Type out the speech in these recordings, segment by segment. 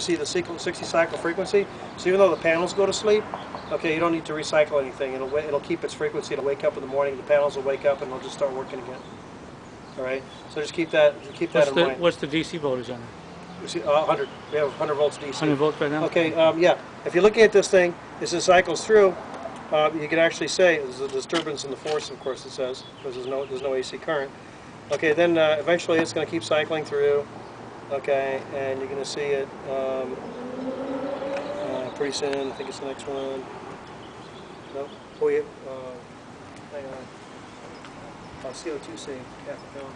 See the 60 cycle frequency. So even though the panels go to sleep, okay, you don't need to recycle anything. It'll keep its frequency. It'll wake up in the morning. The panels will wake up and they'll just start working again. All right. So just keep that in mind. What's the DC voltage on it? You see, 100. We have 100 volts DC. 100 volts right now. Okay. Yeah. If you're looking at this thing, as it cycles through, you can actually say there's a disturbance in the force. Of course, it says because there's no AC current. Okay. Then eventually it's going to keep cycling through. Okay, and you're going to see it pretty soon. I think it's the next one. Nope. Oh, yeah. Hang on. CO2 save, half a pound.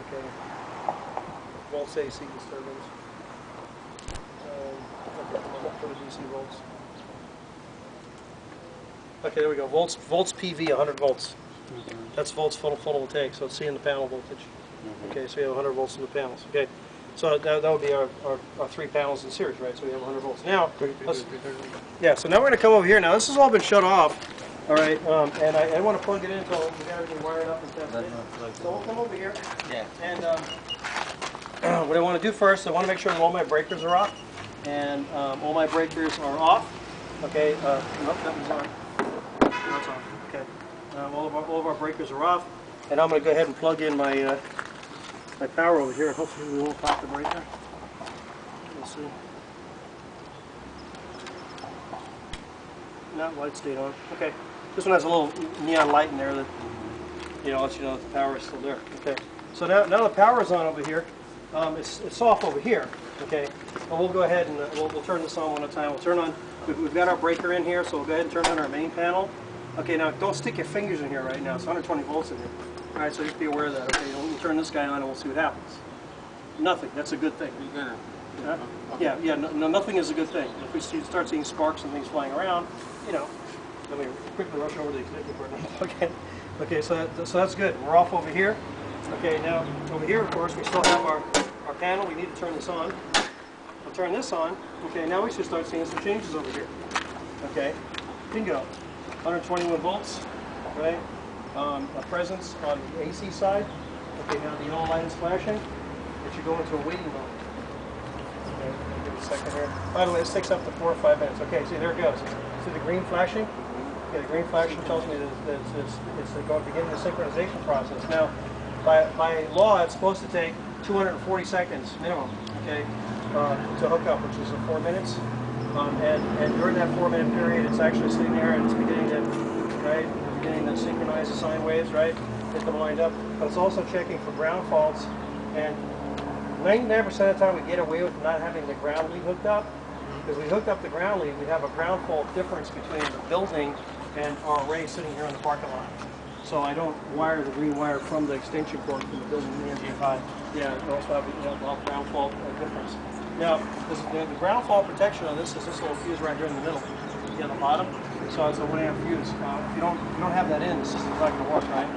Okay. Volts AC disturbance. Okay, for the DC volts. Okay, there we go. Volts PV, 100 volts. That's volts photovoltaic, so it's seeing the panel voltage. Okay, so we have 100 volts in the panels. Okay, so that would be our 3 panels in series, right? So we have 100 volts. Now, yeah, so now we're going to come over here. Now, this has all been shut off, all right, and I want to plug it in until we got everything wired up and tested. So we'll come over here, and what I want to do first, I want to make sure that all my breakers are off, and all my breakers are off. Okay, nope, that was on. That's off. Okay, all of our breakers are off, and I'm going to go ahead and plug in my my power over here. Hopefully we won't pop the breaker. We'll see. No, light stayed on. Okay. This one has a little neon light in there that lets you know that the power is still there. Okay. So now the power is on over here. It's off over here. Okay. Well, we'll go ahead and we'll turn this on one at a time. We'll turn on. We've got our breaker in here, so we'll go ahead and turn on our main panel. Okay. Now don't stick your fingers in here right now. It's 120 volts in here. All right, so just be aware of that. Okay, we'll turn this guy on and we'll see what happens. Nothing. That's a good thing. Yeah. No, nothing is a good thing. If we start seeing sparks and things flying around, let me quickly rush over the extension cord now. Okay. So that's good. We're off over here. Okay. Now over here, of course, we still have our panel. We need to turn this on. We'll turn this on. Okay. Now we should start seeing some changes over here. Okay. Bingo. 121 volts. Right. A presence on the AC side. Okay, now the yellow light is flashing. It should go into a waiting mode. Okay, give it a second here. By the way, this takes up to 4 or 5 minutes. Okay, see, there it goes. See the green flashing? Okay, the green flashing tells me that it's going to begin the synchronization process. Now, by law, it's supposed to take 240 seconds minimum, okay, to hook up, which is 4 minutes. And during that 4-minute period, it's actually sitting there and it's beginning to, right? Beginning to synchronize the sine waves, right? Get them lined up. But it's also checking for ground faults. And 99% of the time we get away with not having the ground lead hooked up. Because we hooked up the ground lead, we have a ground fault difference between the building and our array sitting here in the parking lot. So I don't wire the green wire from the extension cord from the building to the NG5. Yeah, it also have a ground fault difference. Now, the ground fault protection on this is this little fuse right here in the middle. See on the bottom? So it's a 1 amp fuse. If you don't have that in, the system's not going to work, right?